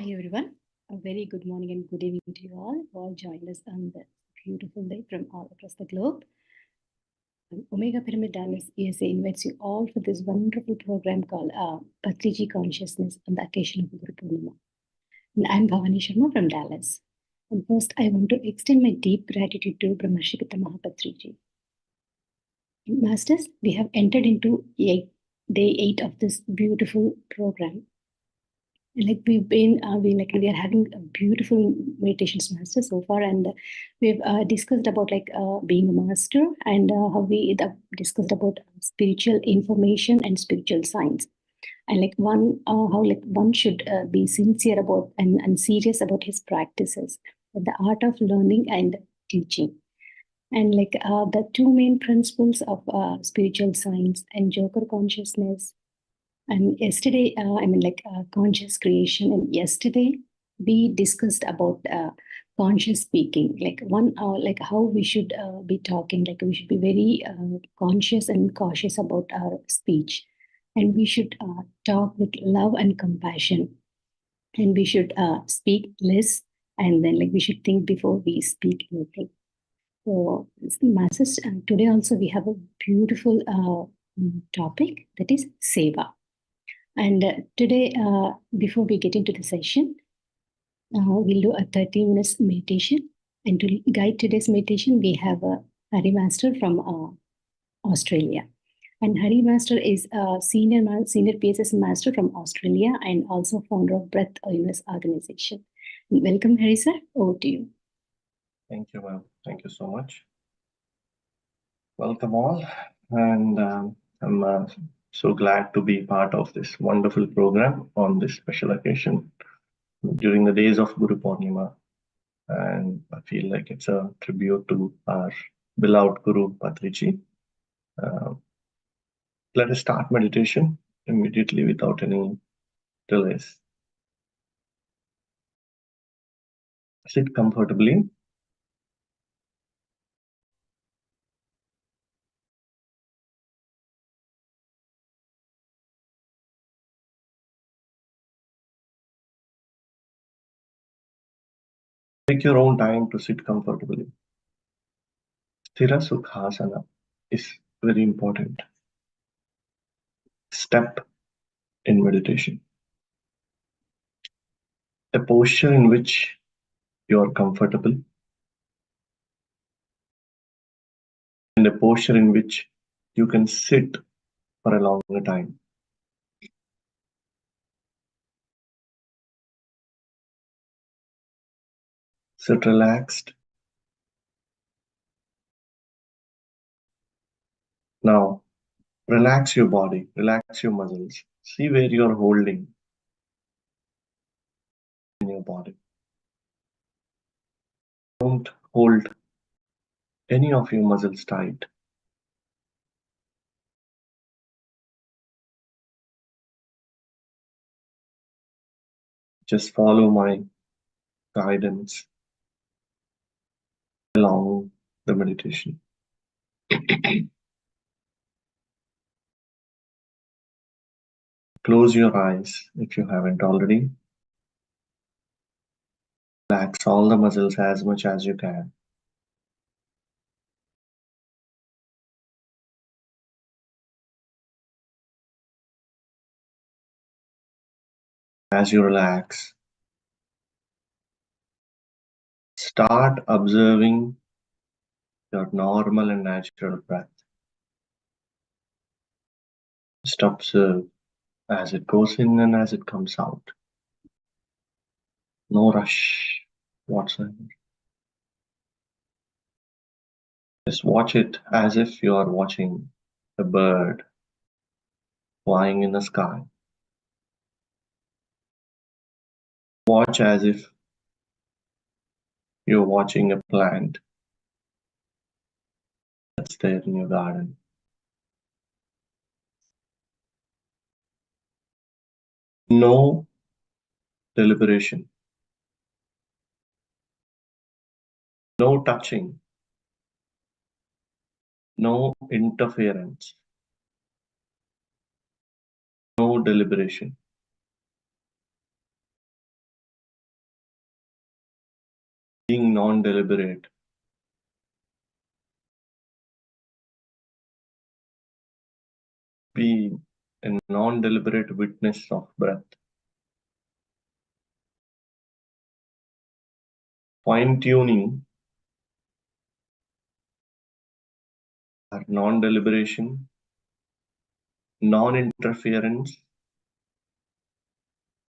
Hi everyone. A very good morning and good evening to you all who all joined us on this beautiful day from all across the globe. Omega Pyramid Dallas ESA invites you all for this wonderful program called Patriji Consciousness on the occasion of Guru Purnima. And I'm Bhavani Sharma from Dallas. And first, I want to extend my deep gratitude to Brahmarshi Pitamaha Patriji. Masters, we have entered into day 8 of this beautiful program. Like we are having a beautiful meditations master so far, and we've discussed about being a master, and how we discussed about spiritual information and spiritual science, and how one should be sincere about and serious about his practices, the art of learning and teaching, and the two main principles of spiritual science and Joker consciousness. And yesterday, conscious creation. And yesterday, we discussed about conscious speaking, how we should be talking. Like we should be very conscious and cautious about our speech, and we should talk with love and compassion, and we should speak less, and then we should think before we speak anything. So, masses, today also we have a beautiful topic, that is Seva. And today, before we get into the session, we'll do a 30 minutes meditation. And to guide today's meditation, we have a Hari Master from Australia. And Hari Master is a senior PSS Master from Australia and also founder of Breath Awareness Organization. Welcome, Hari sir. Over to you. Thank you, ma'am. Thank you so much. Welcome all. And I'm so glad to be part of this wonderful program on this special occasion during the days of Guru Purnima. And I feel like it's a tribute to our beloved Guru Patriji. Let us start meditation immediately without any delays. Sit comfortably. Take your own time to sit comfortably. Sthira Sukhasana is very important step in meditation. A posture in which you are comfortable and a posture in which you can sit for a longer time. Sit relaxed. Now, relax your body, relax your muscles. See where you are holding in your body. Don't hold any of your muscles tight. Just follow my guidance along the meditation. Close your eyes if you haven't already. Relax all the muscles as much as you can. As you relax, start observing your normal and natural breath. Just observe as it goes in and as it comes out. No rush whatsoever. Just watch it as if you are watching a bird flying in the sky. Watch as if you're watching a plant that's there in your garden. No deliberation. No touching. No interference. No deliberation. being non-deliberate. Be a non-deliberate witness of breath. Fine-tuning our non-deliberation, non-interference,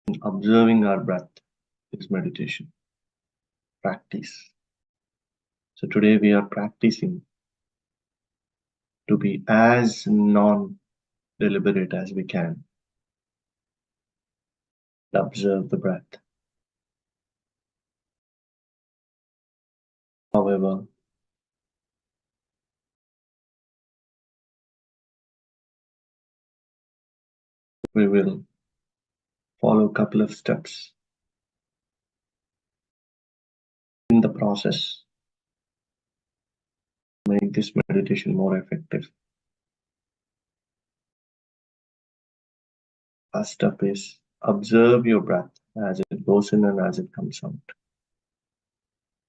in observing our breath is meditation practice. So today we are practicing to be as non-deliberate as we can. Observe the breath. However, we will follow a couple of steps in the process to make this meditation more effective. First step is observe your breath as it goes in and as it comes out.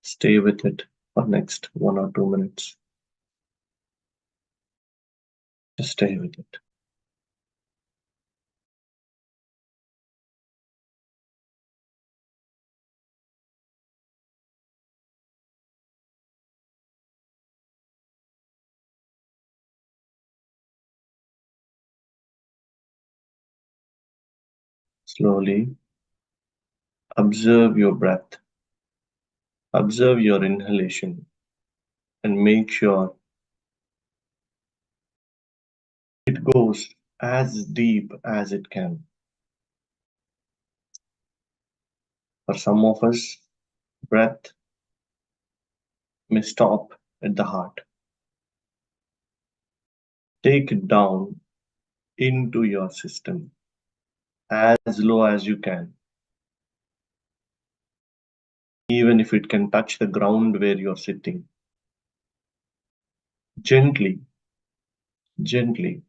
Stay with it for next 1 or 2 minutes. Just stay with it. Slowly observe your breath. Observe your inhalation and make sure it goes as deep as it can. For some of us, breath may stop at the heart. Take it down into your system as low as you can. Even if it can touch the ground where you're sitting. Gently, gently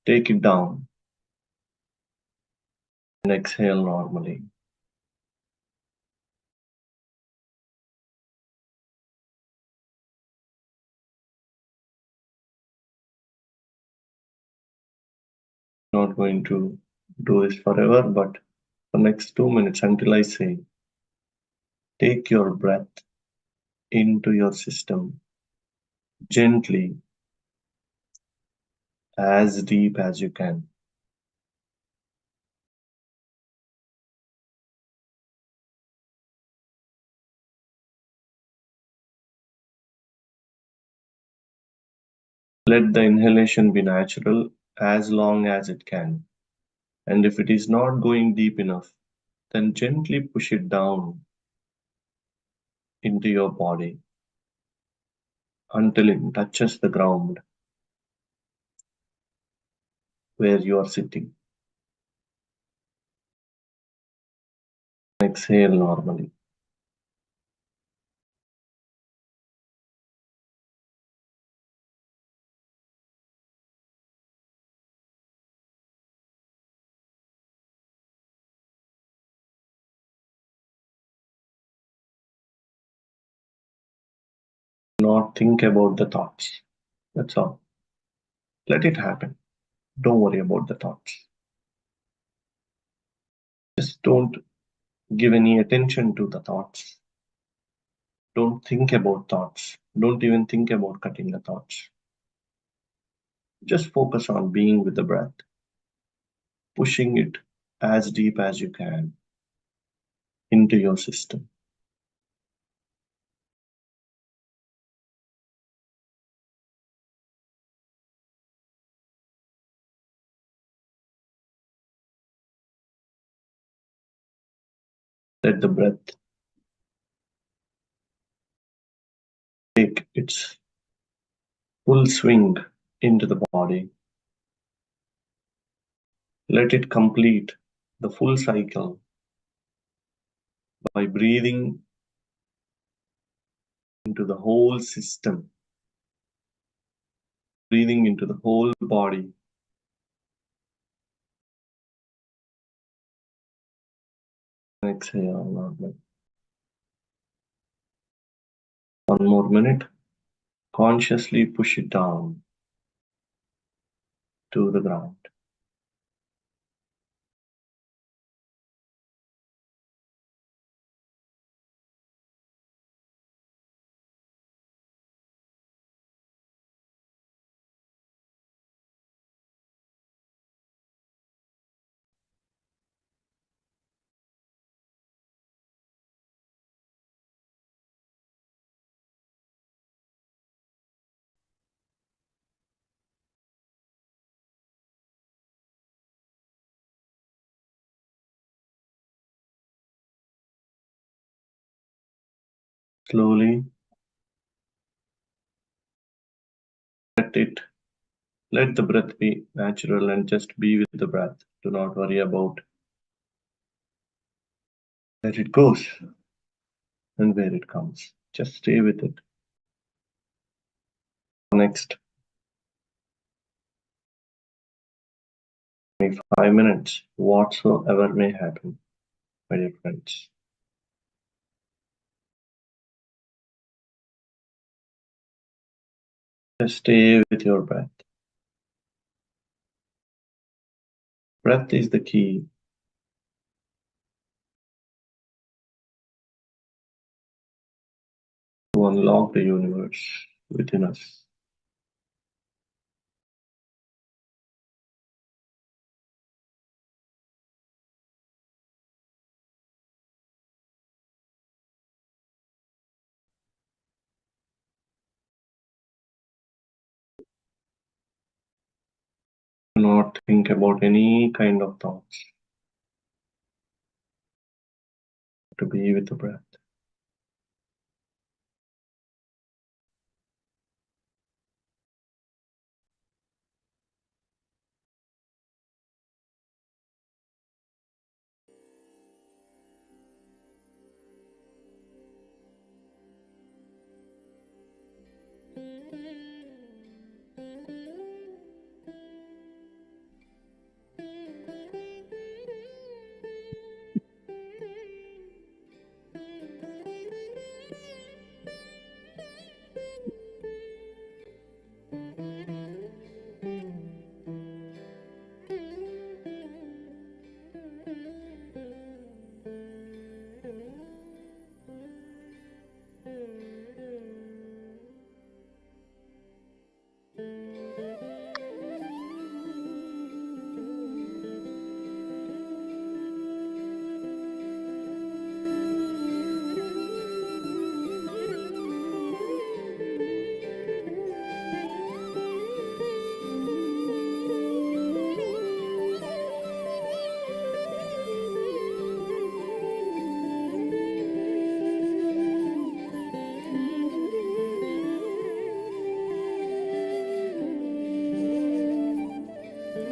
take it down and exhale normally. Not going to do this forever, but for next 2 minutes until I say, take your breath into your system gently, as deep as you can. Let the inhalation be natural as long as it can. And if it is not going deep enough, then gently push it down into your body until it touches the ground where you are sitting. Exhale normally. Not think about the thoughts. That's all. Let it happen. Don't worry about the thoughts. Just don't give any attention to the thoughts. Don't think about thoughts. Don't even think about cutting the thoughts. Just focus on being with the breath, pushing it as deep as you can into your system. Let the breath take its full swing into the body. Let it complete the full cycle by breathing into the whole system, breathing into the whole body. Exhale normally. One more minute. Consciously push it down to the ground. Slowly let the breath be natural and just be with the breath. Do not worry about where it goes and where it comes. Just stay with it. Next 5 minutes, whatsoever may happen, my dear friends. Just stay with your breath. Breath is the key to unlock the universe within us. Do not think about any kind of thoughts. To be with the breath.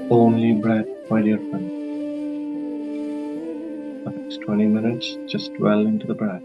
Only breath, my dear friend. For the next 20 minutes, just dwell into the breath.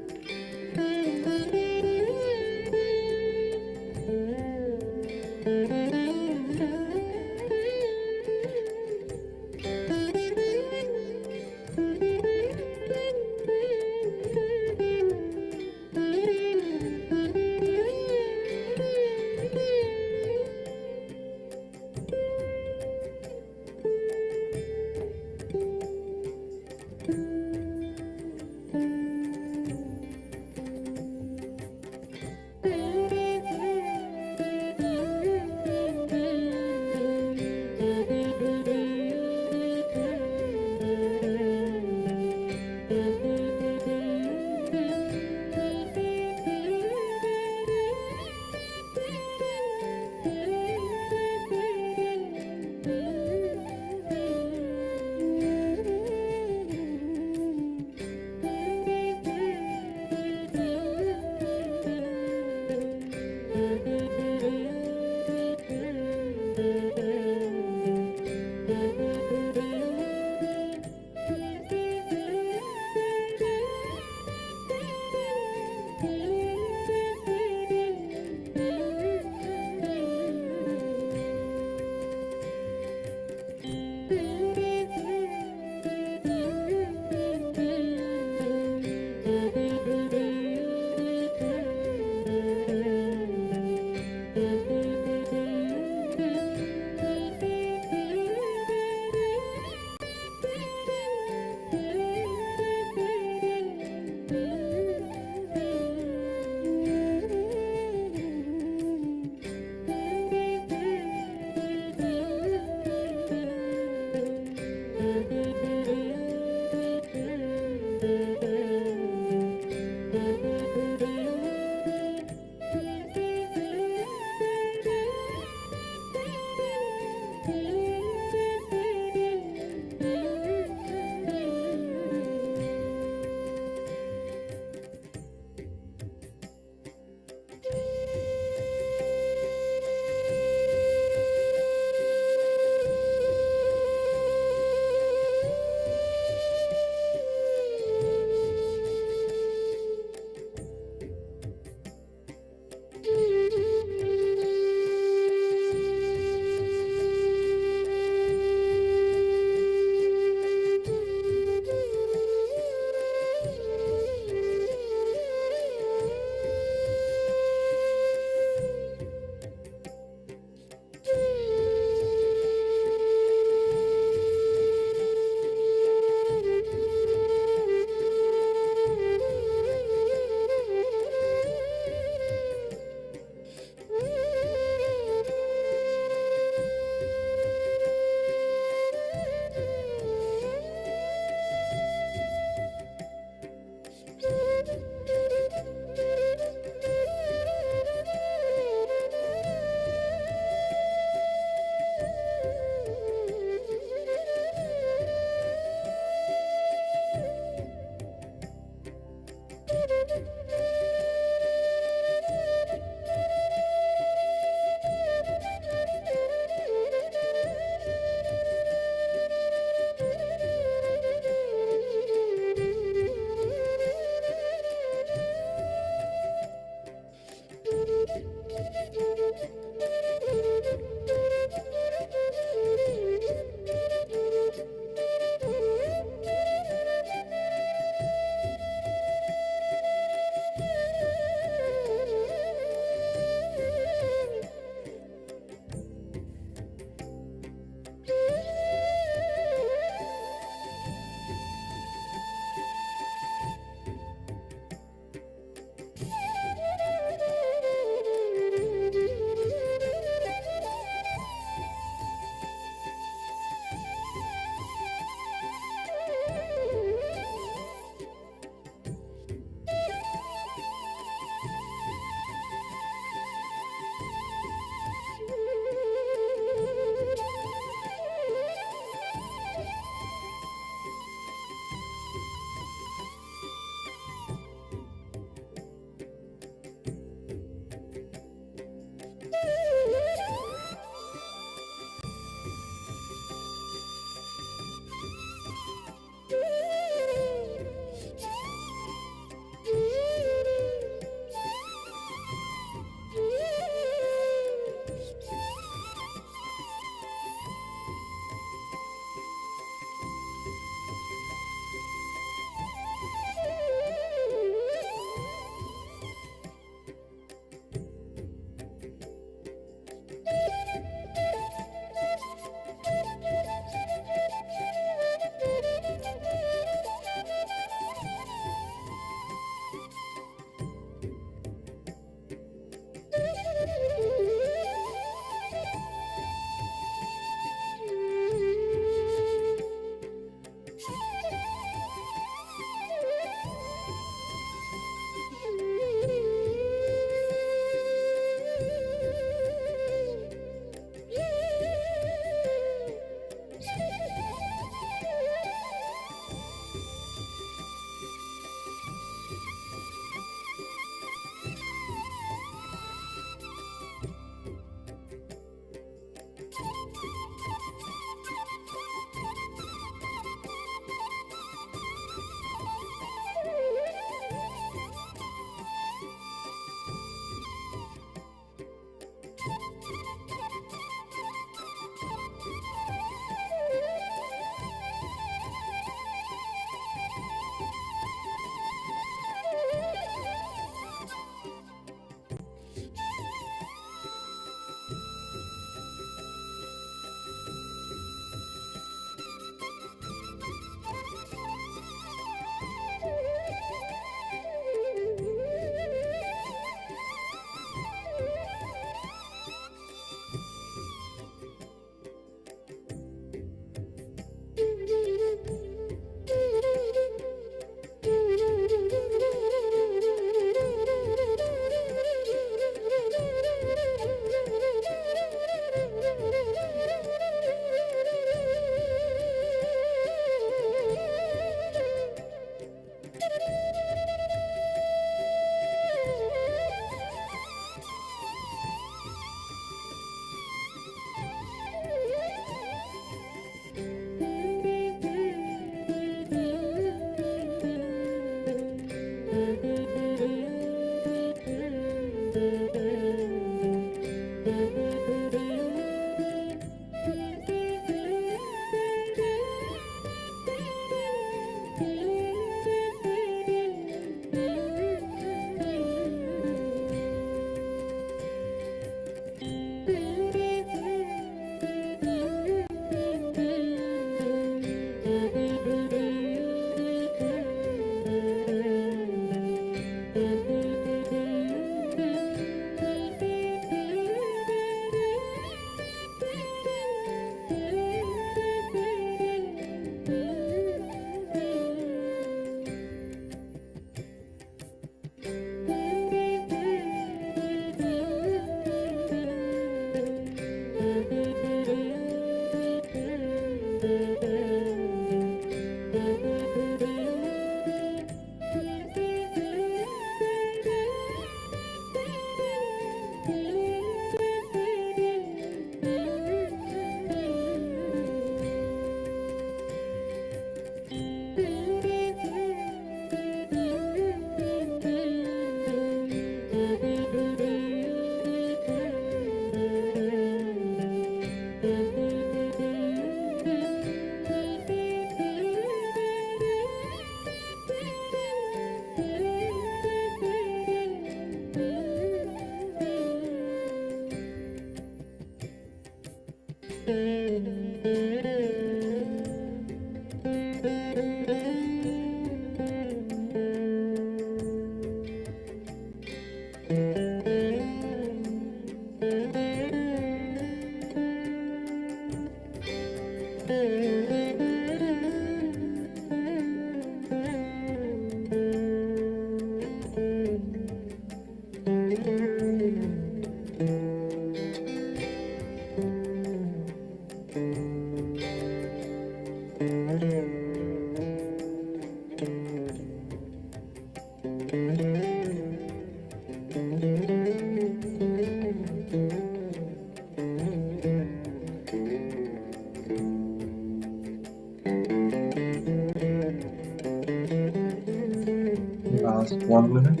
Last 1 minute.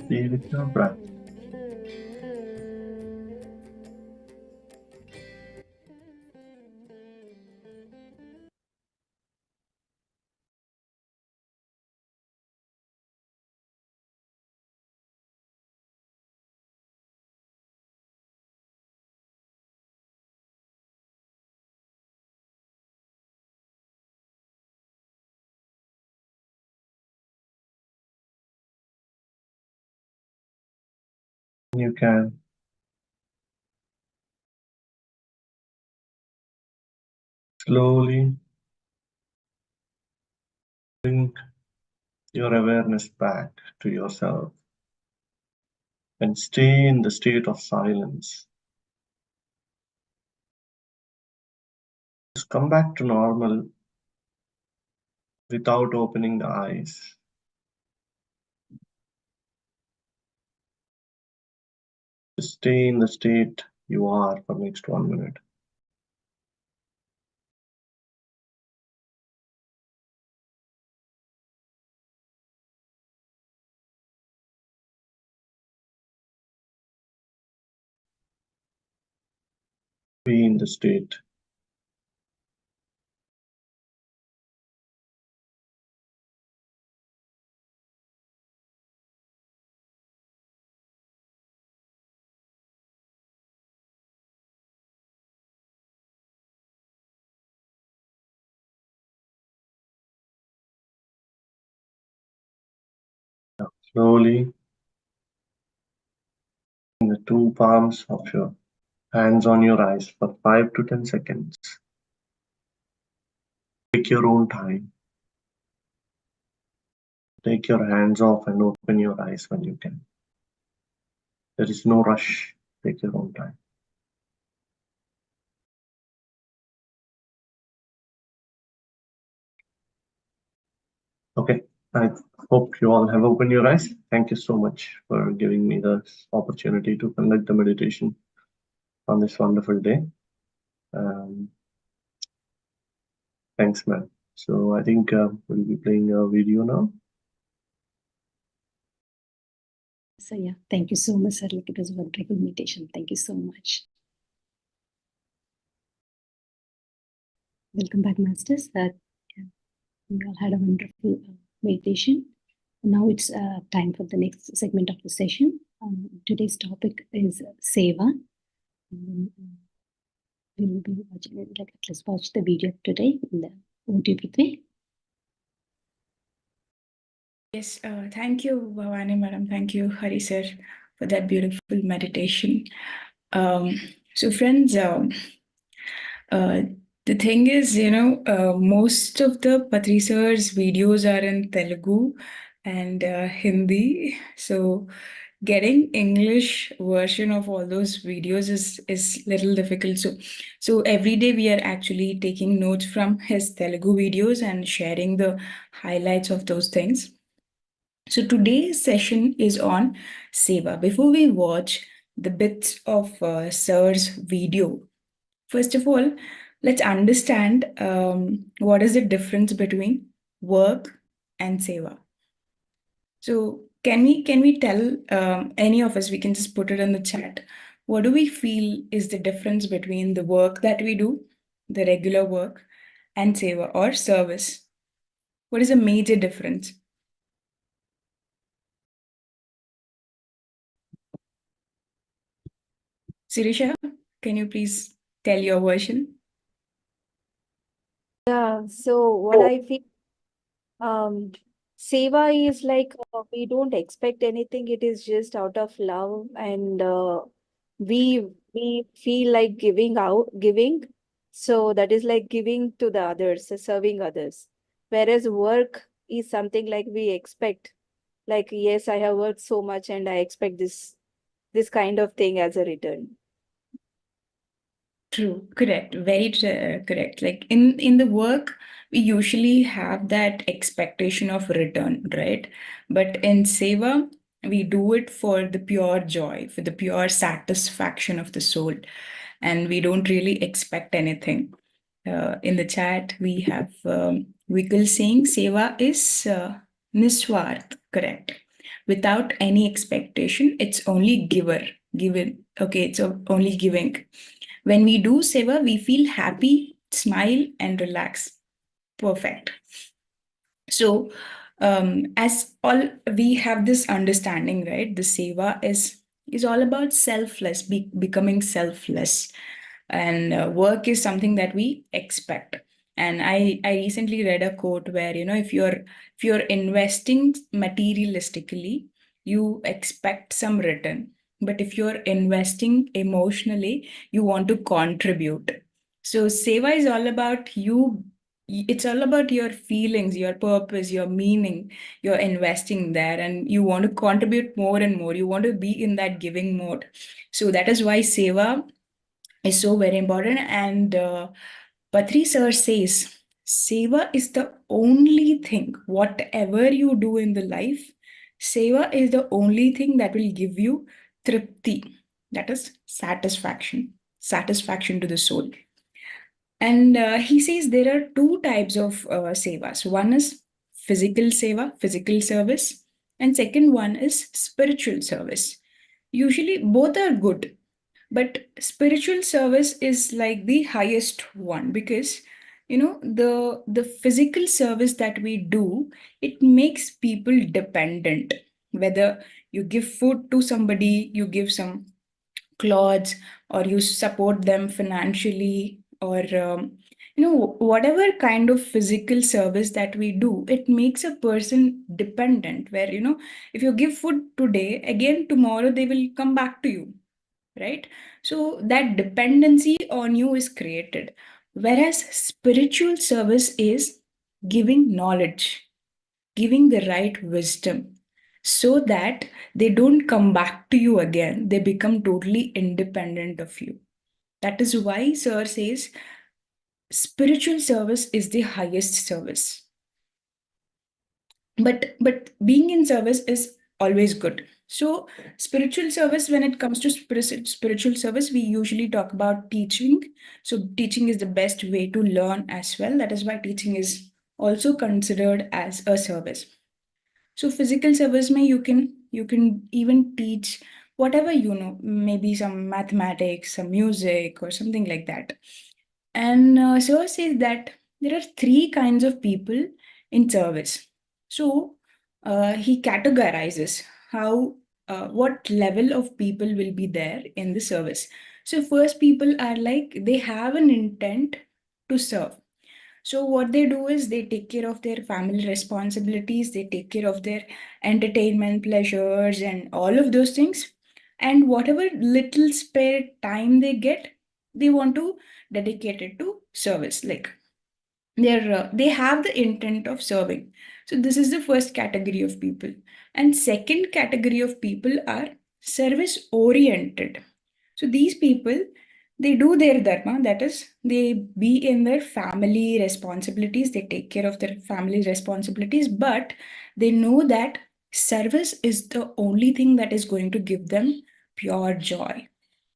Stay with your breath. You can slowly bring your awareness back to yourself and stay in the state of silence. Just come back to normal without opening the eyes. Just stay in the state you are for next 1 minute. Be in the state. Slowly, in the two palms of your hands on your eyes for 5 to 10 seconds. Take your own time. Take your hands off and open your eyes when you can. There is no rush. Take your own time. Okay, I hope you all have opened your eyes. Thank you so much for giving me this opportunity to conduct the meditation on this wonderful day. Thanks, man. So I think we'll be playing a video now. So yeah, thank you so much, sir. Like, it was a wonderful meditation. Thank you so much. Welcome back, masters. We all had a wonderful meditation. Now it's time for the next segment of the session. Today's topic is Seva. We will be watching it. Let's watch the video today. Over to you, Prithvi. Yes, thank you, Bhavani Madam. Thank you, Hari sir, for that beautiful meditation. So, friends, the thing is, most of the Patri sir's videos are in Telugu and Hindi. So, getting English version of all those videos is little difficult. So every day we are actually taking notes from his Telugu videos and sharing the highlights of those things. So today's session is on Seva. Before we watch the bits of Sir's video, first of all, let's understand what is the difference between work and Seva. So can we tell any of us, we can just put it in the chat, what do we feel is the difference between the work that we do, the regular work, and Seva or service? What is a major difference? Sirisha, can you please tell your version? Yeah, so what I feel, Seva is like we don't expect anything. It is just out of love, and we feel like giving. So that is like giving to the others, serving others. Whereas work is something like we expect. Like, yes, I have worked so much, and I expect this kind of thing as a return. True, correct, very correct. Like in the work, we usually have that expectation of return, right? But in Seva, we do it for the pure joy, for the pure satisfaction of the soul, and we don't really expect anything. In the chat, we have Vikal saying Seva is Niswarth, correct. Without any expectation, it's only given. Okay, it's only giving. When we do Seva, we feel happy, smile, and relax. Perfect. So, as all we have this understanding, right? The Seva is all about selfless, becoming selfless, and work is something that we expect. And I recently read a quote where, if you're investing materialistically, you expect some return. But if you're investing emotionally, you want to contribute. So Seva is all about you. It's all about your feelings, your purpose, your meaning. You're investing there, and you want to contribute more and more. You want to be in that giving mode. So that is why Seva is so very important. And Patri sir says, Seva is the only thing, whatever you do in the life, Seva is the only thing that will give you tripti, that is satisfaction to the soul. And he says there are two types of sevas. One is physical seva, physical service, and second one is spiritual service. Usually both are good, but spiritual service is like the highest one, because the physical service that we do, it makes people dependent. Whether you give food to somebody, you give some clothes, or you support them financially, or whatever kind of physical service that we do, it makes a person dependent, where if you give food today, again tomorrow they will come back to you, right? So that dependency on you is created. Whereas spiritual service is giving knowledge, giving the right wisdom, so that they don't come back to you again. They become totally independent of you. That is why Sir says spiritual service is the highest service. But being in service is always good. So spiritual service, when it comes to spiritual service, we usually talk about teaching. So teaching is the best way to learn as well. That is why teaching is also considered as a service. So physical service mein you can even teach whatever maybe some mathematics, some music, or something like that. And Sir says that there are three kinds of people in service. So he categorizes how what level of people will be there in the service. So first, people are like, they have an intent to serve. So what they do is they take care of their family responsibilities, they take care of their entertainment, pleasures, and all of those things. And whatever little spare time they get, they want to dedicate it to service. Like they have the intent of serving. So this is the first category of people. And second category of people are service oriented. So these people, they do their dharma, that is, they be in their family responsibilities, they take care of their family responsibilities, but they know that service is the only thing that is going to give them pure joy.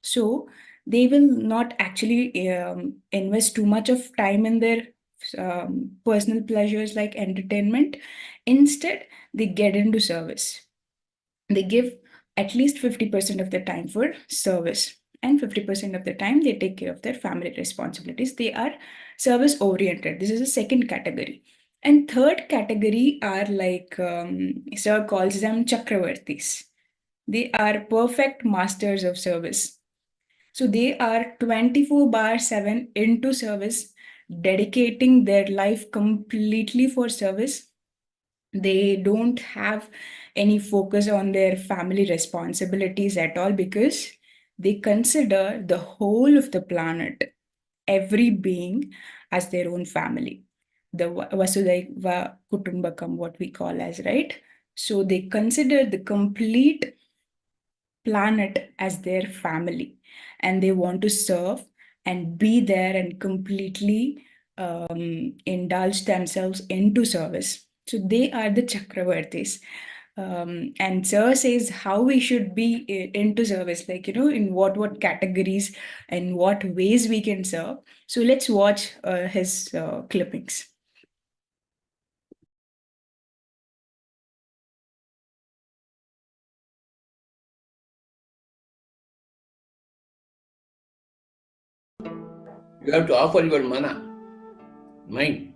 So they will not actually invest too much of time in their personal pleasures like entertainment. Instead, they get into service. They give at least 50% of their time for service, and 50% of the time they take care of their family responsibilities. They are service oriented. This is the second category. And third category are like, Sir calls them Chakravartis. They are perfect masters of service. So they are 24/7 into service, dedicating their life completely for service. They don't have any focus on their family responsibilities at all because they consider the whole of the planet, every being, as their own family. The Vasudhaiva Kutumbakam, what we call as, right? So they consider the complete planet as their family, and they want to serve and be there and completely indulge themselves into service. So they are the Chakravartis. And Sir says how we should be into service, like, in what categories and what ways we can serve. So let's watch his clippings. You have to offer your mind.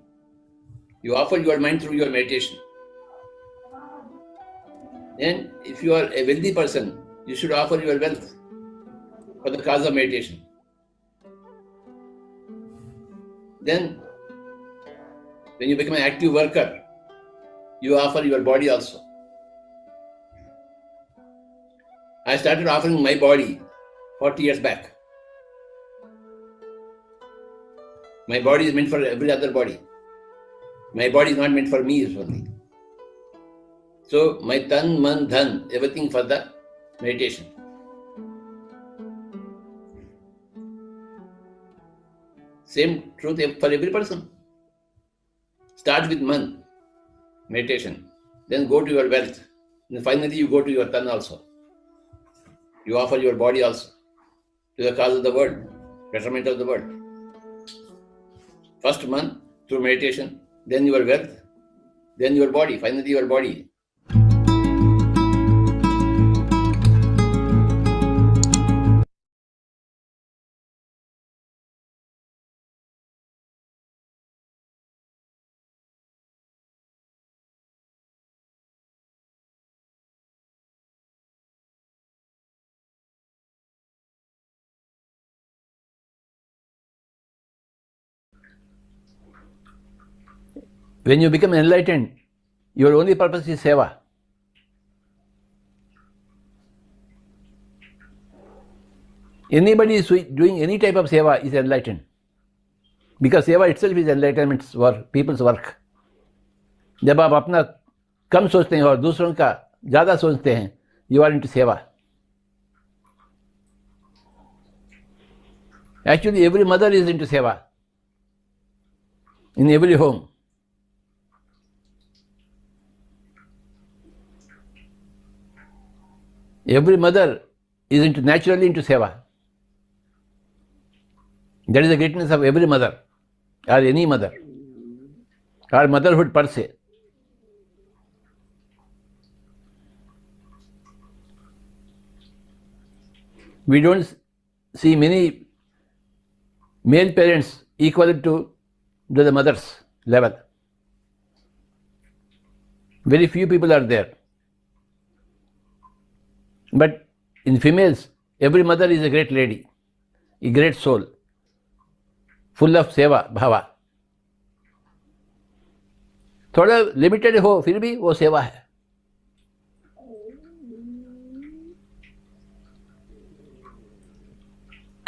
You offer your mind through your meditation. Then, if you are a wealthy person, you should offer your wealth for the cause of meditation. Then, when you become an active worker, you offer your body also. I started offering my body 40 years back. My body is meant for every other body. My body is not meant for me only. So my tan, man, dhan, everything for the meditation. Same truth for every person. Start with man, meditation. Then go to your wealth. And finally you go to your tan also. You offer your body also to the cause of the world, betterment of the world. First man through meditation, then your wealth, then your body, finally your body. When you become enlightened, your only purpose is Seva. Anybody is doing any type of Seva is enlightened. Because Seva itself is enlightenment's work, people's work. जब आप अपना कम सोचते हैं और दूसरों का ज़्यादा सोचते हैं, you are into Seva. Actually, every mother is into Seva. In every home. Every mother is naturally into Seva. That is the greatness of every mother, or any mother, or motherhood per se. We don't see many male parents equal to the mother's level. Very few people are there. But in females, every mother is a great lady, a great soul, full of seva bhava. थोड़ा limited हो फिर भी वो सेवा है.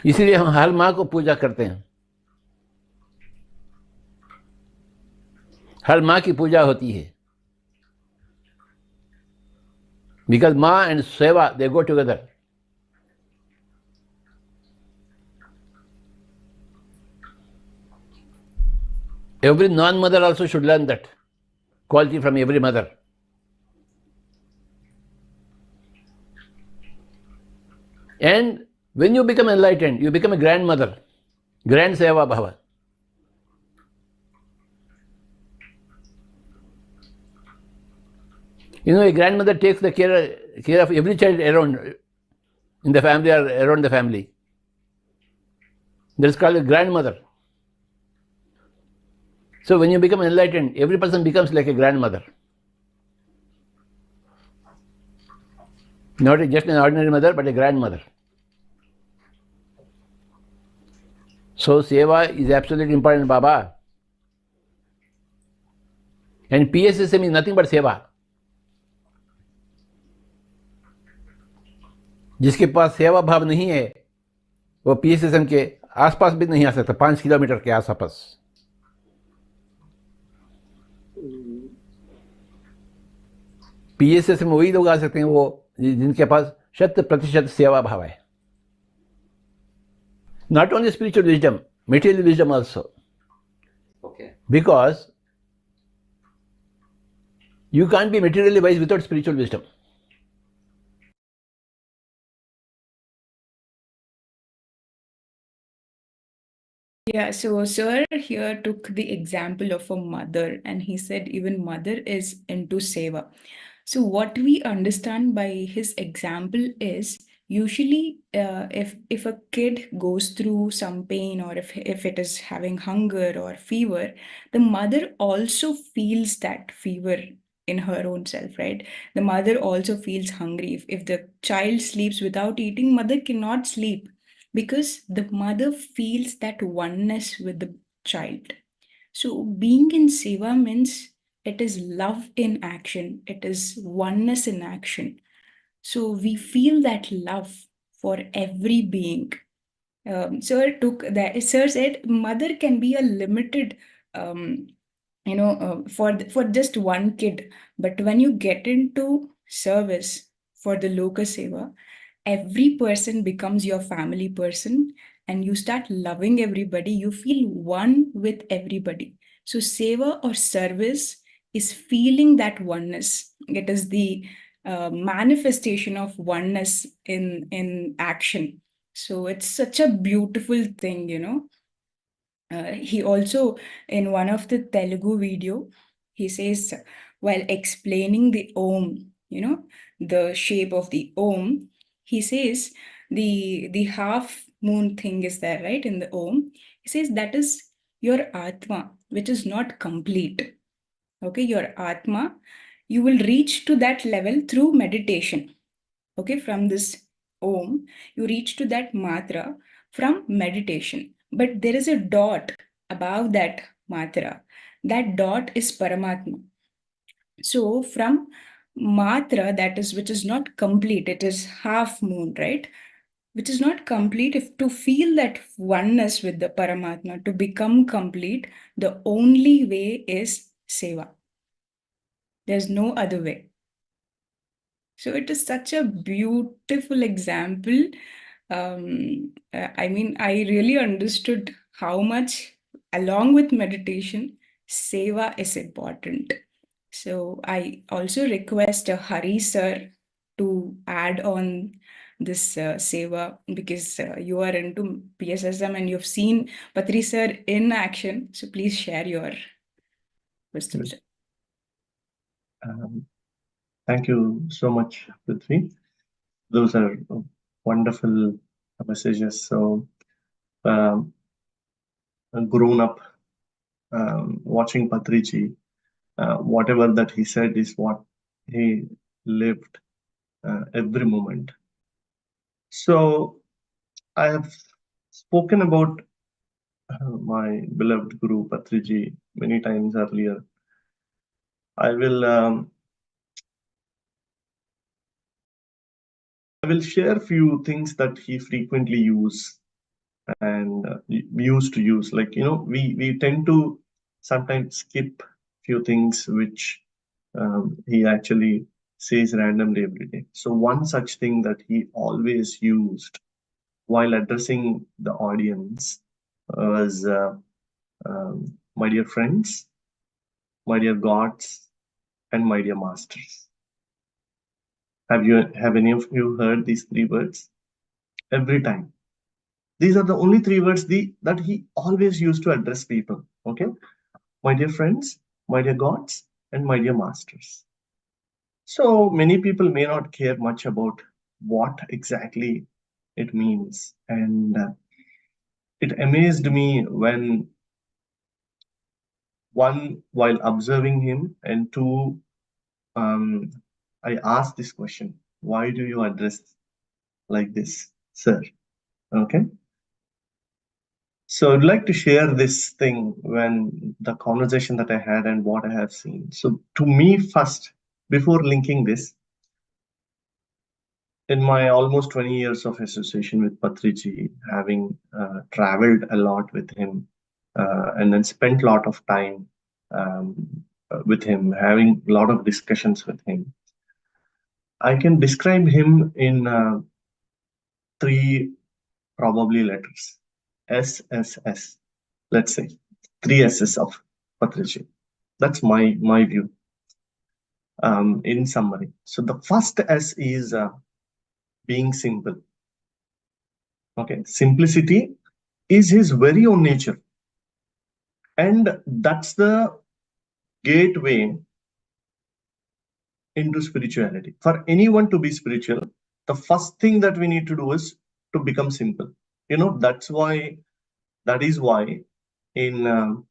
इसीलिए हम हर माँ को पूजा करते हैं. हर माँ की पूजा होती है. Because Ma and Seva, they go together. Every non-mother also should learn that quality from every mother. And when you become enlightened, you become a grandmother, grand Seva Bhava. You know, a grandmother takes the care of every child around in the family or around the family. That is called a grandmother. So when you become enlightened, every person becomes like a grandmother. Not just an ordinary mother, but a grandmother. So Seva is absolutely important, Baba. And pssm is nothing but Seva. जिसके पास सेवा भाव नहीं है वो PSSM के आसपास भी नहीं आ सकता, 5 किलोमीटर के आसपास। पीएसएसएम वही लोग आ सकते हैं वो जिनके पास 100% सेवा भाव है। Not only spiritual wisdom, material wisdom also. Okay. Because you can't be materially wise without spiritual wisdom. Yeah, so sir here took the example of a mother, and he said even mother is into seva. So what we understand by his example is usually if a kid goes through some pain, or if it is having hunger or fever, the mother also feels that fever in her own self, right? The mother also feels hungry. If the child sleeps without eating, mother cannot sleep, because the mother feels that oneness with the child. So being in seva means it is love in action, it is oneness in action. So we feel that love for every being. Sir said mother can be a limited for just one kid, but when you get into service for the loka seva, every person becomes your family person, and you start loving everybody. You feel one with everybody. So seva or service is feeling that oneness. It is the manifestation of oneness in action. So it's such a beautiful thing, you know. He also, in one of the Telugu video, he says, while explaining the Om, you know, the shape of the Om, he says the half moon thing is there, right, in the Om. He says that is your Atma, which is not complete. Okay, your Atma, you will reach to that level through meditation. Okay, from this Om, you reach to that matra from meditation. But there is a dot above that matra. That dot is Paramatma. So from matra, that is which is not complete, it is half moon, right? Which is not complete. If to feel that oneness with the Paramatma, to become complete, the only way is seva. There's no other way. So it is such a beautiful example. I mean, I really understood how much, along with meditation, seva is important. So I also request Hari sir to add on this seva, because you are into PSSM and you've seen Patri sir in action. So please share your wisdom, sir. Thank you so much, Prithvi. Those are wonderful messages. So, grown up watching Patriji, whatever that he said is what he lived every moment. So, I have spoken about my beloved Guru Patriji many times earlier. I will share few things that he frequently used to use. Like, you know, we tend to sometimes skip few things which he actually says randomly every day. So one such thing that he always used while addressing the audience was, my dear friends, my dear gods, and my dear masters. Have any of you heard these three words? Every time. These are the only three words that he always used to address people. Okay, my dear friends, my dear gods, and my dear masters. So many people may not care much about what exactly it means, and it amazed me when, one, while observing him, and two, I asked this question: why do you address like this, sir? Okay. So I'd like to share this thing when the conversation that I had and what I have seen. So to me first, before linking this, in my almost 20 years of association with Patriji, having traveled a lot with him and then spent a lot of time with him, having a lot of discussions with him, I can describe him in 3 probably letters. SSS. Let's say 3 S's of Patriji. That's my view in summary. So the first S is being simple. Okay, simplicity is his very own nature, and that's the gateway into spirituality. For anyone to be spiritual, the first thing that we need to do is to become simple. You know, that is why in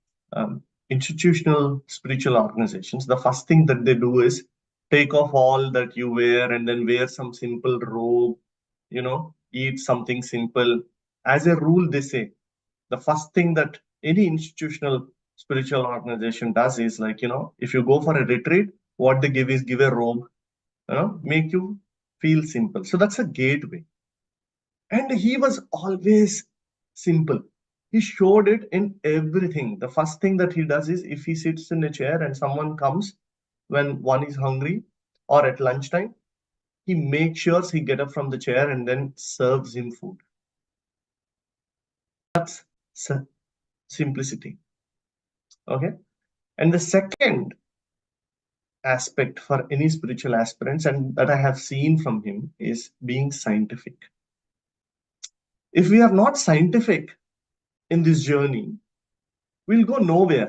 institutional spiritual organizations, the first thing that they do is take off all that you wear and then wear some simple robe, you know, eat something simple. As a rule, they say the first thing that any institutional spiritual organization does is, like, you know, if you go for a retreat, what they give is give a robe, you know, make you feel simple. So that's a gateway. And he was always simple. He showed it in everything. The first thing that he does is, if he sits in a chair and someone comes when one is hungry or at lunchtime, he makes sure he get up from the chair and then serves him food. That's simplicity. Okay. And the second aspect for any spiritual aspirants, and that I have seen from him, is being scientific. If we are not scientific in this journey, we'll go nowhere.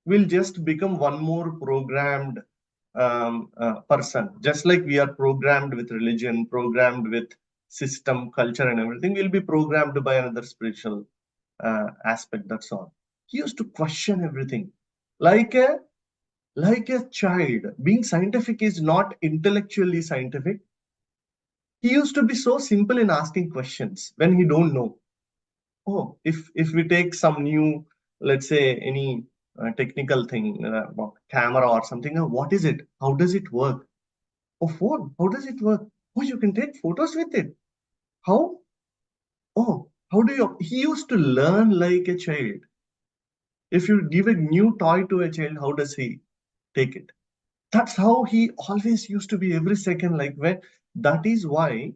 We'll just become one more programmed person. Just like we are programmed with religion, programmed with system, culture, and everything, we'll be programmed by another spiritual aspect. That's all. He used to question everything like a child. Being scientific is not intellectually scientific. He used to be so simple in asking questions when he don't know. Oh, if we take some new, let's say, any technical thing, camera or something, what is it? How does it work? Oh, phone, how does it work? Oh, you can take photos with it. How? Oh, how do you? He used to learn like a child. If you give a new toy to a child, how does he take it? That's how he always used to be, every second. Like, when that is why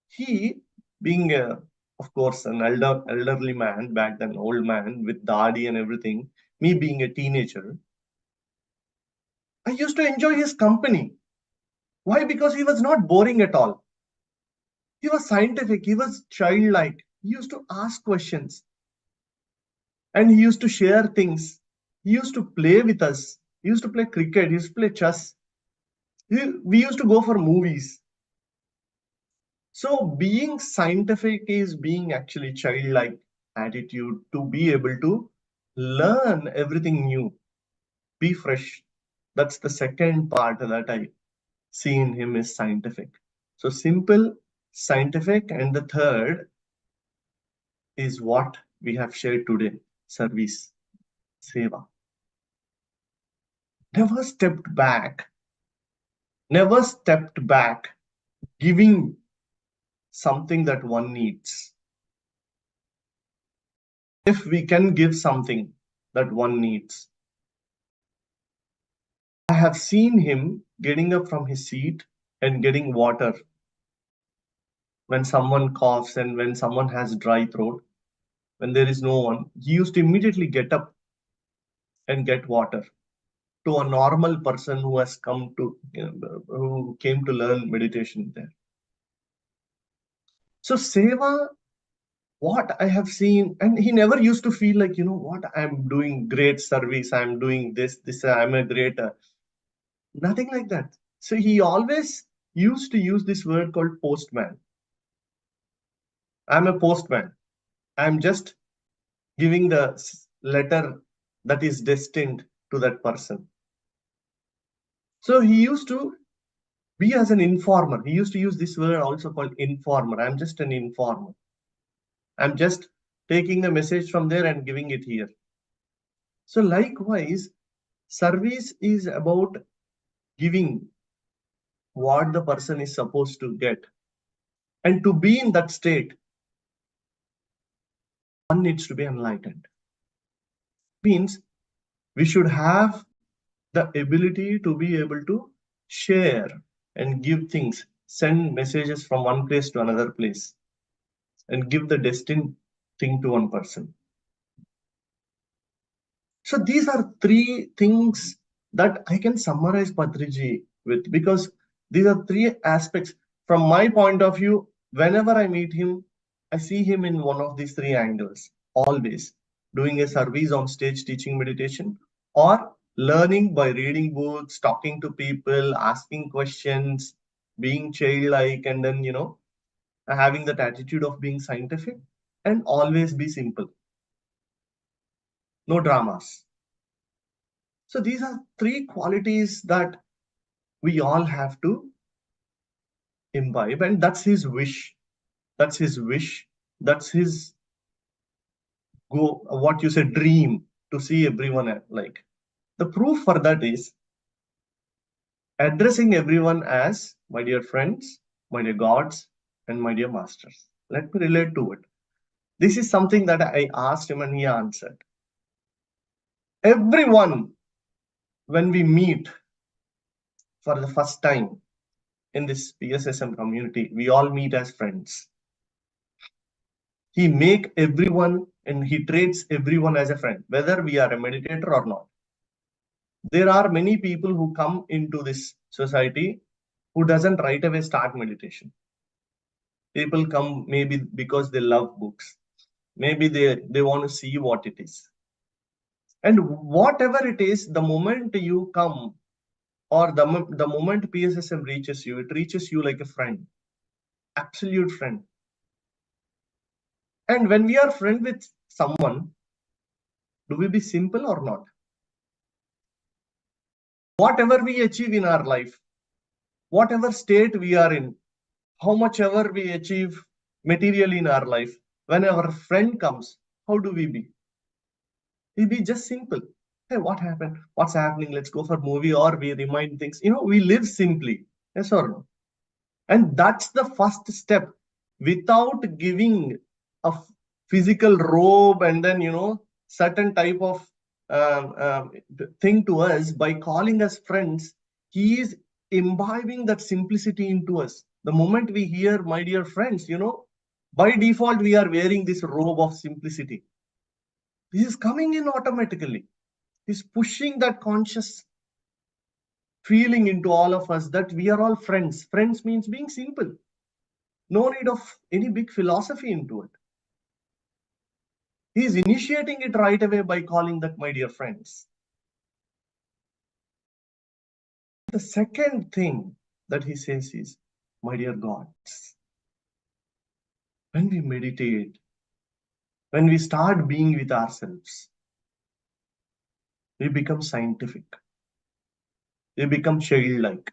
he, being of course an elderly man back then, old man with dadi and everything, me being a teenager, I used to enjoy his company. Why? Because he was not boring at all. He was scientific, he was childlike, he used to ask questions, and he used to share things. He used to play with us. He used to play cricket, he used to play chess. We used to go for movies. So being scientific is being actually childlike attitude, to be able to learn everything new, be fresh. That's the second part that I see in him, is scientific. So simple, scientific, and the third is what we have shared today: service, seva. Never stepped back, giving something that one needs. If we can give something that one needs, I have seen him getting up from his seat and getting water when someone coughs and when someone has dry throat. When there is no one, he used to immediately get up and get water to a normal person who has come to, who came to learn meditation there. So seva, what I have seen, and he never used to feel like, what, I'm doing great service, I'm doing this, I'm a great, nothing like that. So he always used to use this word called postman. I'm a postman. I'm just giving the letter that is destined to that person. So he used to be as an informer. He used to use this word also called informer. I'm just an informer. I'm just taking the message from there and giving it here. So likewise, service is about giving what the person is supposed to get. And to be in that state, one needs to be enlightened. Means we should have the ability to be able to share and give things, send messages from one place to another place, and give the destined thing to one person. So these are three things that I can summarize Patriji with, because these are three aspects. From my point of view, whenever I meet him, I see him in one of these three angles, always doing a service on stage teaching meditation, or learning by reading books, talking to people, asking questions, being childlike, and then, having that attitude of being scientific, and always be simple. No dramas. So these are three qualities that we all have to imbibe, and that's his wish. That's his wish. That's his what you say, dream, to see everyone like. The proof for that is addressing everyone as my dear friends, my dear gods, and my dear masters. Let me relate to it. This is something that I asked him and he answered. Everyone, when we meet for the first time in this PSSM community, we all meet as friends. He make everyone and he treats everyone as a friend, whether we are a meditator or not. There are many people who come into this society who doesn't right away start meditation. People come maybe because they love books. Maybe they want to see what it is. And whatever it is, the moment you come, or the moment PSSM reaches you, it reaches you like a friend, absolute friend. And when we are friend with someone, do we be simple or not? Whatever we achieve in our life, whatever state we are in, how much ever we achieve materially in our life, when our friend comes, how do we be? We be just simple. Hey, what happened? What's happening? Let's go for movie, or we remind things. We live simply. Yes or no? And that's the first step. Without giving a physical robe and then, certain type of thing to us, by calling us friends, he is imbibing that simplicity into us. The moment we hear, my dear friends, by default, we are wearing this robe of simplicity. This is coming in automatically. He's pushing that conscious feeling into all of us that we are all friends. Friends means being simple. No need of any big philosophy into it. He's initiating it right away by calling that my dear friends. The second thing that he says is, my dear gods. When we meditate, when we start being with ourselves, we become scientific. We become childlike.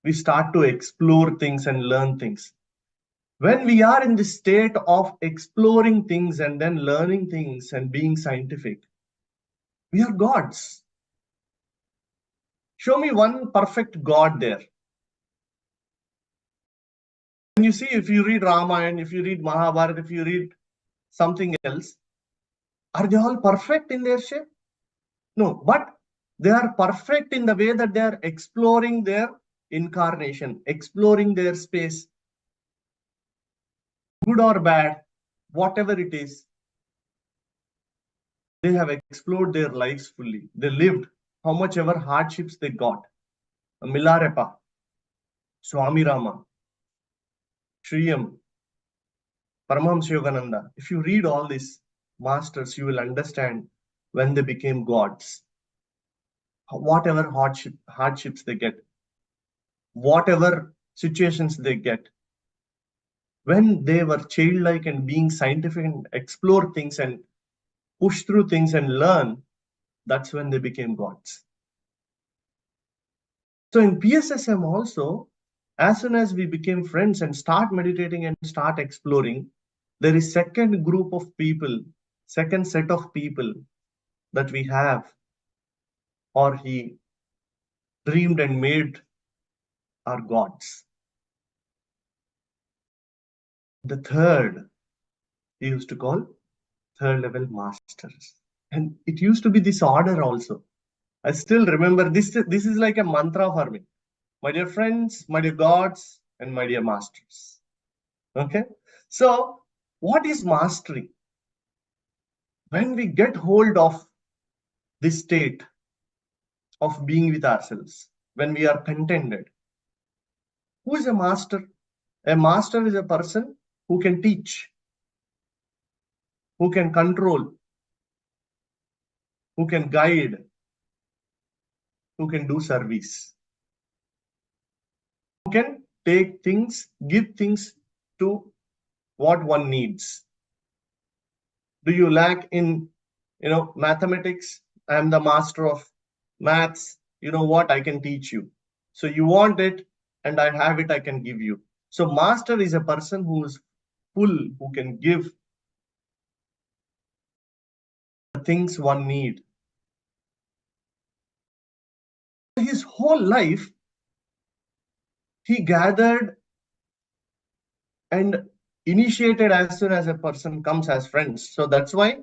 We start to explore things and learn things. When we are in the state of exploring things and then learning things and being scientific, we are gods. Show me one perfect god there. When you see, if you read Ramayana, if you read Mahabharata, if you read something else, are they all perfect in their shape? No, but they are perfect in the way that they are exploring their incarnation, exploring their space, good or bad, whatever it is. They have explored their lives fully. They lived how much ever hardships they got. Milarepa, Swami Rama, Shriyam, Paramahamsa Yogananda. If you read all these masters, you will understand when they became gods. Whatever hardships they get, whatever situations they get, when they were childlike and being scientific and explore things and push through things and learn, that's when they became gods. So in PSSM also, as soon as we became friends and start meditating and start exploring, there is second group of people, second set of people that we have, or he dreamed and made are gods. The third, he used to call third level masters. And it used to be this order also. I still remember this is like a mantra for me. My dear friends, my dear gods, and my dear masters. Okay? So, what is mastery? When we get hold of this state of being with ourselves, when we are contented, who is a master? A master is a person who can teach, who can control, who can guide, who can do service, who can take things, give things to what one needs. Do you lack in, mathematics? I am the master of maths. You know what? I can teach you. So you want it, and I have it, I can give you. So master is a person who is full, who can give the things one need. His whole life, he gathered and initiated as soon as a person comes as friends. So that's why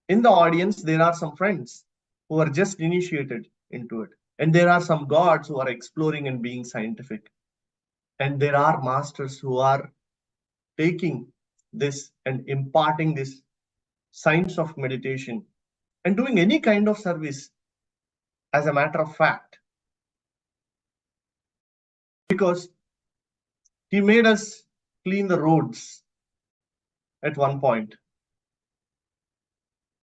in the audience, there are some friends who are just initiated into it. And there are some gods who are exploring and being scientific. And there are masters who are taking this and imparting this science of meditation and doing any kind of service as a matter of fact. Because he made us clean the roads at one point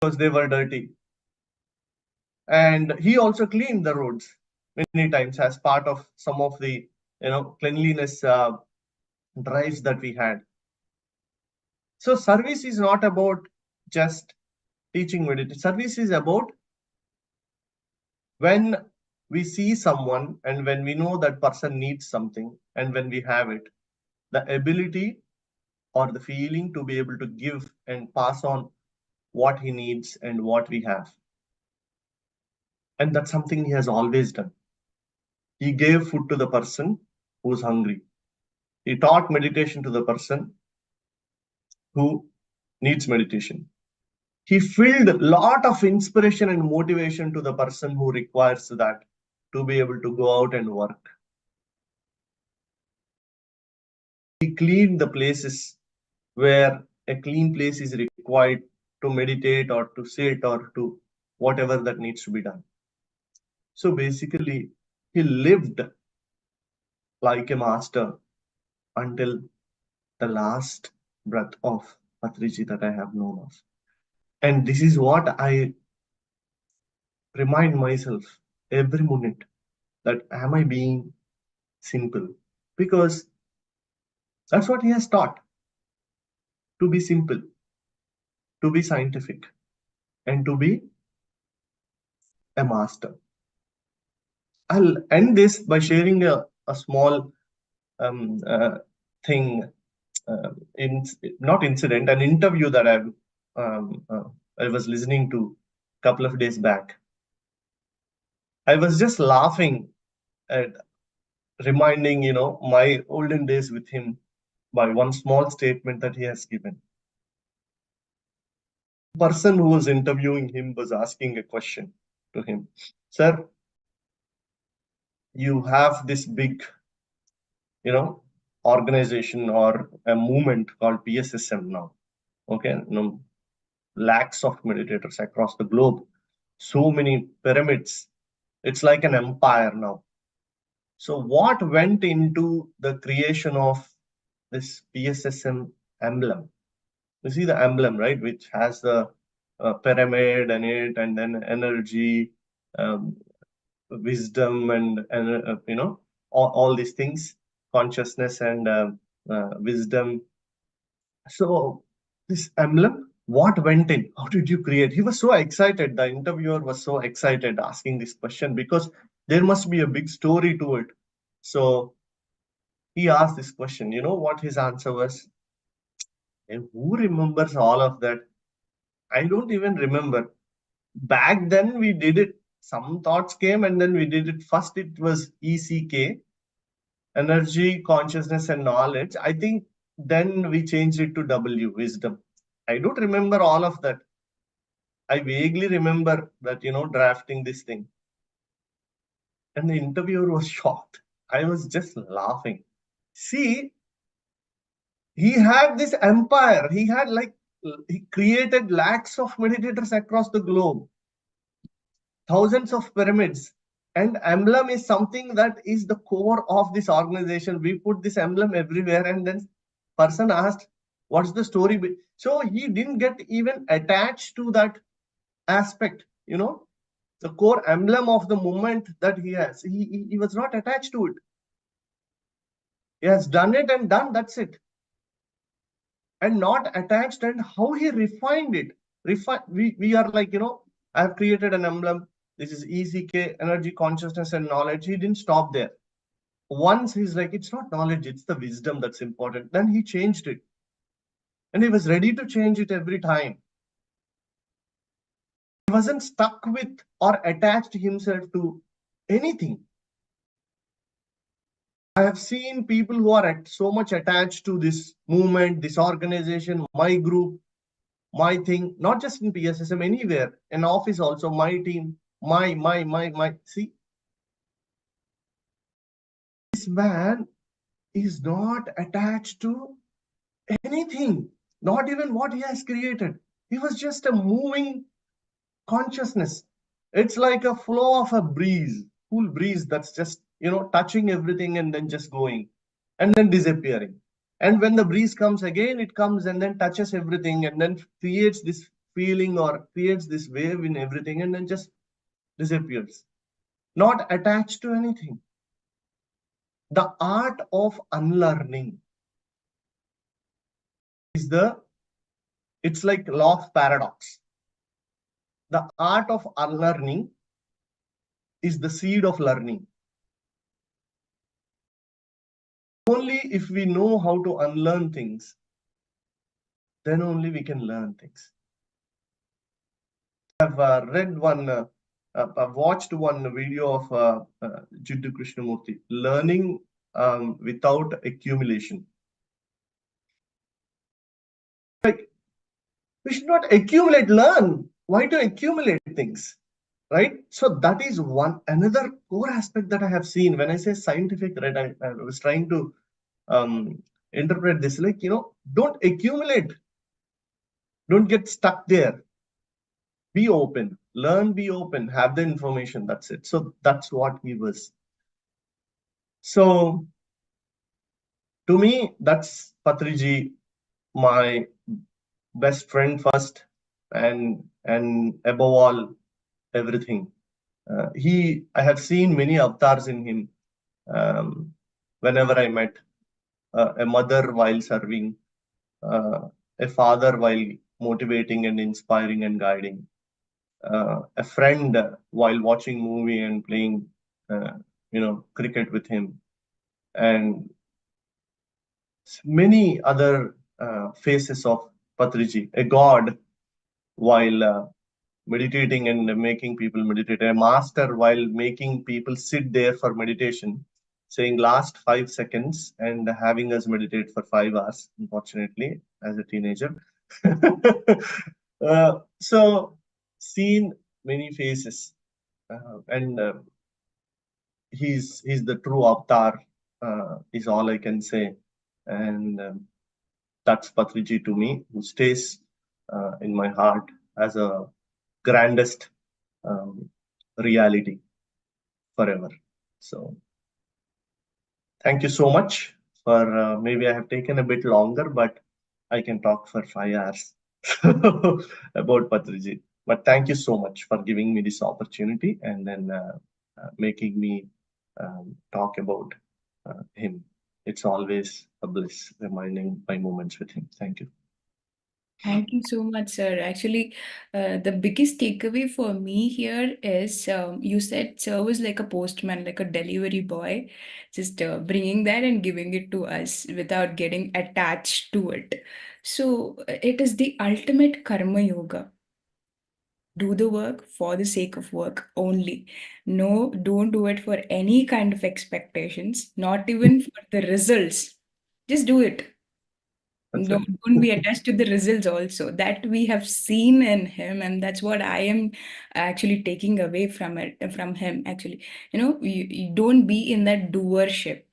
because they were dirty. And he also cleaned the roads many times as part of some of the cleanliness drives that we had. So service is not about just teaching meditation. Service is about when we see someone and when we know that person needs something, and when we have it, the ability or the feeling to be able to give and pass on what he needs and what we have. And that's something he has always done. He gave food to the person who's hungry. He taught meditation to the person who needs meditation. He filled a lot of inspiration and motivation to the person who requires that to be able to go out and work. He cleaned the places where a clean place is required to meditate or to sit or to whatever that needs to be done. So basically, he lived like a master until the last breath of Patriji that I have known of. And this is what I remind myself every minute, that am I being simple? Because that's what he has taught, to be simple, to be scientific, and to be a master. I'll end this by sharing a small thing, not incident, an interview that I was listening to a couple of days back. I was just laughing at reminding, my olden days with him by one small statement that he has given. The person who was interviewing him was asking a question to him. Sir, you have this big, organization or a movement called PSSM now. Okay, lakhs of meditators across the globe, so many pyramids. It's like an empire now. So what went into the creation of this PSSM emblem? You see the emblem, right, which has the pyramid in it, and then energy, wisdom, and all these things, consciousness and wisdom. So this emblem, what went in? How did you create? He was so excited. The interviewer was so excited asking this question because there must be a big story to it. So he asked this question. You know what his answer was? And who remembers all of that? I don't even remember. Back then we did it. Some thoughts came and then we did it. First it was ECK, energy, consciousness and knowledge. I think then we changed it to W, wisdom. I don't remember all of that. I vaguely remember that, drafting this thing. And the interviewer was shocked. I was just laughing. See, he had this empire. He created lakhs of meditators across the globe, thousands of pyramids. And emblem is something that is the core of this organization. We put this emblem everywhere, and then person asked, what's the story? So he didn't get even attached to that aspect, the core emblem of the movement that he has. He was not attached to it. He has done it and done, that's it. And not attached, and how he refined it. We are like, I have created an emblem. This is ECK, energy, consciousness, and knowledge. He didn't stop there. Once he's like, it's not knowledge, it's the wisdom that's important. Then he changed it. And he was ready to change it every time. He wasn't stuck with or attached himself to anything. I have seen people who are so much attached to this movement, this organization, my group, my thing, not just in PSSM, anywhere, in office also, my team, my. See, this man is not attached to anything, not even what he has created. He was just a moving consciousness. It's like a flow of a breeze, cool breeze that's just, touching everything and then just going and then disappearing. And when the breeze comes again, it comes and then touches everything and then creates this feeling or creates this wave in everything and then just disappears. Not attached to anything. The art of unlearning is it's like law of paradox. The art of unlearning is the seed of learning. Only if we know how to unlearn things, then only we can learn things. I've read I've watched one video of Jiddu Krishnamurti, learning without accumulation. Like, we should not accumulate, learn. Why to accumulate things, right? So that is another core aspect that I have seen. When I say scientific, right, I was trying to interpret this like, don't accumulate. Don't get stuck there. Be open, learn, be open, have the information. That's it. So that's what he was. So to me, that's Patriji, my best friend first, and above all, everything. I have seen many avatars in him. Whenever I met a mother while serving, a father while motivating and inspiring and guiding, a friend while watching movie and playing, cricket with him, and many other faces of Patriji, a god while meditating and making people meditate, a master while making people sit there for meditation, saying last 5 seconds and having us meditate for 5 hours, unfortunately, as a teenager. So seen many faces, and he's the true avatar, is all I can say. And that's Patriji to me, who stays in my heart as a grandest reality forever. So thank you so much for maybe I have taken a bit longer, but I can talk for 5 hours about Patriji. But thank you so much for giving me this opportunity and then making me talk about him. It's always a bliss reminding my moments with him. Thank you. Thank you so much, sir. Actually, the biggest takeaway for me here is you said sir was like a postman, like a delivery boy, just bringing that and giving it to us without getting attached to it. So it is the ultimate karma yoga. Do the work for the sake of work only. No, don't do it for any kind of expectations, not even for the results. Just do it. That's Don't, it. don't be attached to the results also. That we have seen in him, and that's what I am actually taking away from him. Actually, you don't be in that doership.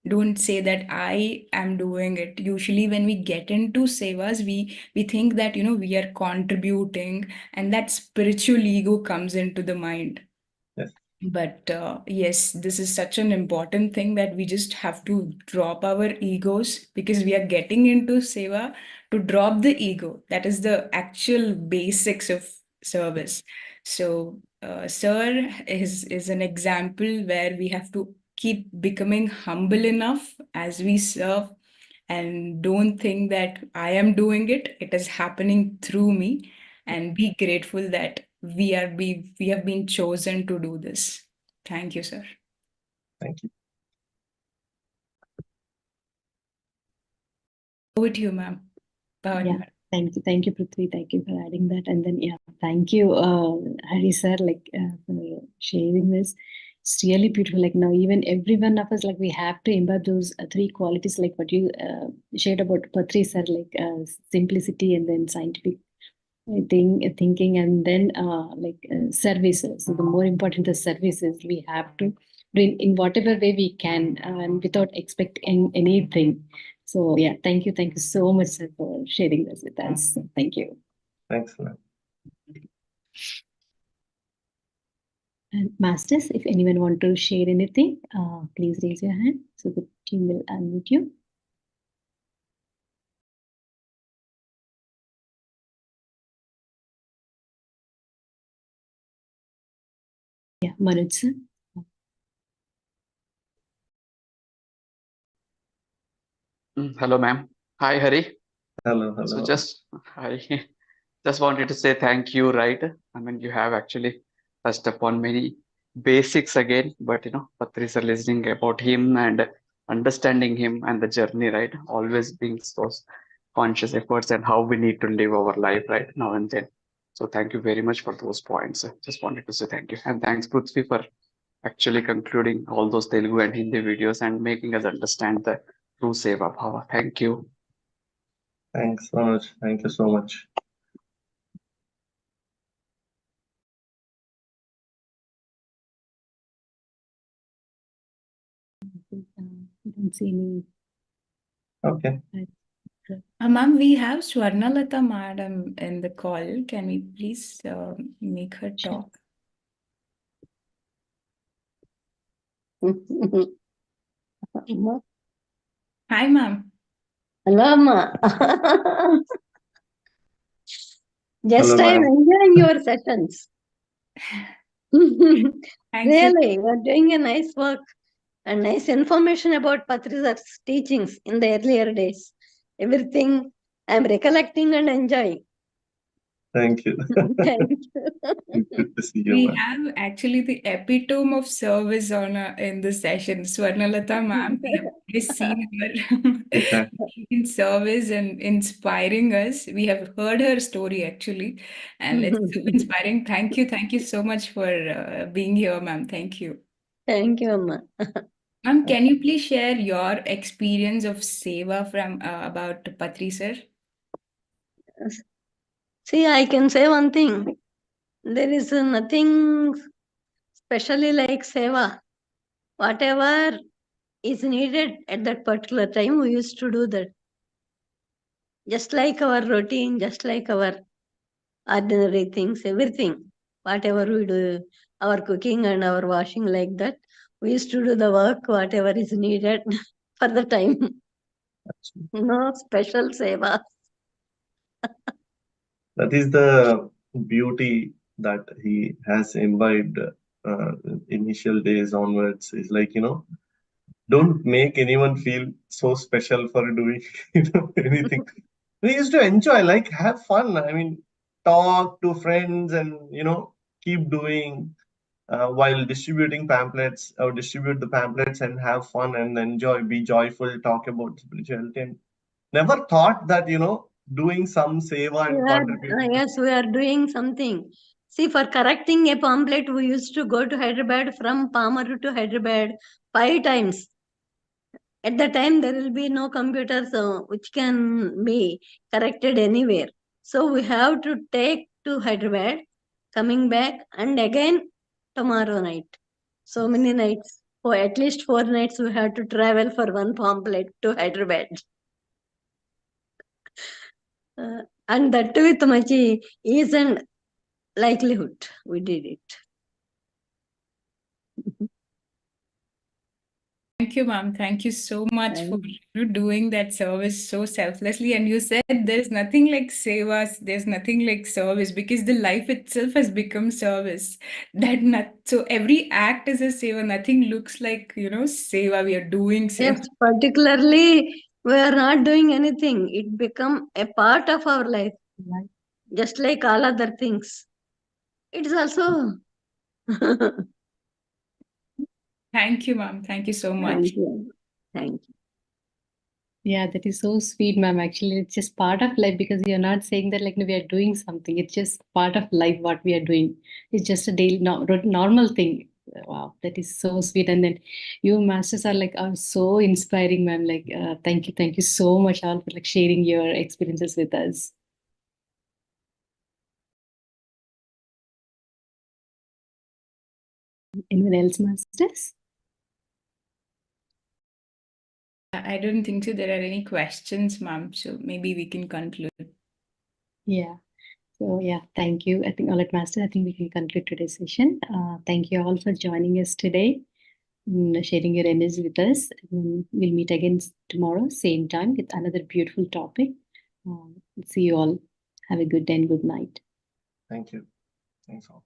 Don't say that I am doing it. Usually, when we get into sevas, we think that we are contributing, and that spiritual ego comes into the mind. Yes. But yes, this is such an important thing that we just have to drop our egos, because we are getting into seva to drop the ego. That is the actual basics of service. So, sir is an example where we have to keep becoming humble enough as we serve, and don't think that I am doing it. It is happening through me, and be grateful that we have been chosen to do this. Thank you, sir. Thank you. Over to you, ma'am. Yeah, thank you, Prithvi. Thank you for adding that. And then, yeah, thank you, Hari sir, for sharing this. It's really beautiful. Like now, even every one of us, like we have to imbibe those three qualities, like what you shared about Patri sir, like simplicity and then scientific thinking, and then services. So the more important the services we have to do in whatever way we can, and without expecting anything. So yeah, thank you so much, sir, for sharing this with us. Thank you. Thanks, ma'am. And masters, if anyone want to share anything, please raise your hand so the team will unmute you. Yeah, Manoj sir. Hello, ma'am. Hi, Hari. Hello. So I just wanted to say thank you, right? I mean, you have actually touched upon many basics again, but Patris are listening about him and understanding him and the journey, right? Always being those conscious efforts and how we need to live our life, right? Now and then. So thank you very much for those points. Just wanted to say thank you. And thanks, Prithvi, for actually concluding all those Telugu and Hindi videos and making us understand the true Seva Bhava. Thank you. Thanks, Manoj. Thank you so much. I don't see any. Okay. Ma'am, we have Swarnalata madam in the call. Can we please make her talk? Hi, ma'am. Hello, ma. Just Hello, I'm ma'am. enjoying your sessions. Thank you. Really, you are doing a nice work and nice information about Patriji's teachings in the earlier days. Everything I'm recollecting and enjoying. Thank you. Thank you. Good to see you, We ma'am. have actually the epitome of service on in the session. Swarnalata ma'am, we have always seen her Exactly. in service and inspiring us. We have heard her story actually, and it's so inspiring. Thank you so much for being here, ma'am. Thank you. Thank you, Amma. Ma'am, can you please share your experience of Seva from about Patri sir? See, I can say one thing. There is nothing specially like Seva. Whatever is needed at that particular time, we used to do that. Just like our routine, just like our ordinary things, everything, whatever we do, our cooking and our washing, like that, we used to do the work, whatever is needed for the time. No special seva. That is the beauty that he has imbibed initial days onwards. Is like, don't make anyone feel so special for doing anything. We used to enjoy, like have fun. I mean, talk to friends and keep doing while distributing pamphlets or distribute the pamphlets and have fun and enjoy, be joyful, talk about spirituality. And never thought that doing some seva and contributing. Yes, we are doing something. See, for correcting a pamphlet, we used to go to Hyderabad from Pamaru to Hyderabad 5 times. At the time, there will be no computers which can be corrected anywhere. So we have to take to Hyderabad, coming back, and again tomorrow night. So many nights. For at least 4 nights, we have to travel for one pamphlet to Hyderabad. And that too with much ease and likelihood. We did it. Thank you, ma'am. Thank you so much for Thank doing that service so selflessly. And you said there's nothing like sevas, there's nothing like service, because the life itself has become service. So every act is a seva. Nothing looks like seva. We are doing seva. Yes, particularly we are not doing anything. It become a part of our life, just like all other things. It is also. Thank you, ma'am. Thank you so much. Thank you. Thank you. Yeah, that is so sweet, ma'am. Actually, it's just part of life, because you're not saying that like we are doing something. It's just part of life what we are doing. It's just a daily normal thing. Wow, that is so sweet. And then you masters are so inspiring, ma'am. Like thank you so much all for like sharing your experiences with us. Anyone else, masters? I don't think so. There are any questions, ma'am. So maybe we can conclude. Yeah. So yeah, thank you. I think all at master, I think we can conclude today's session. Thank you all for joining us today, sharing your energy with us. We'll meet again tomorrow, same time, with another beautiful topic. See you all. Have a good day and good night. Thank you. Thanks all.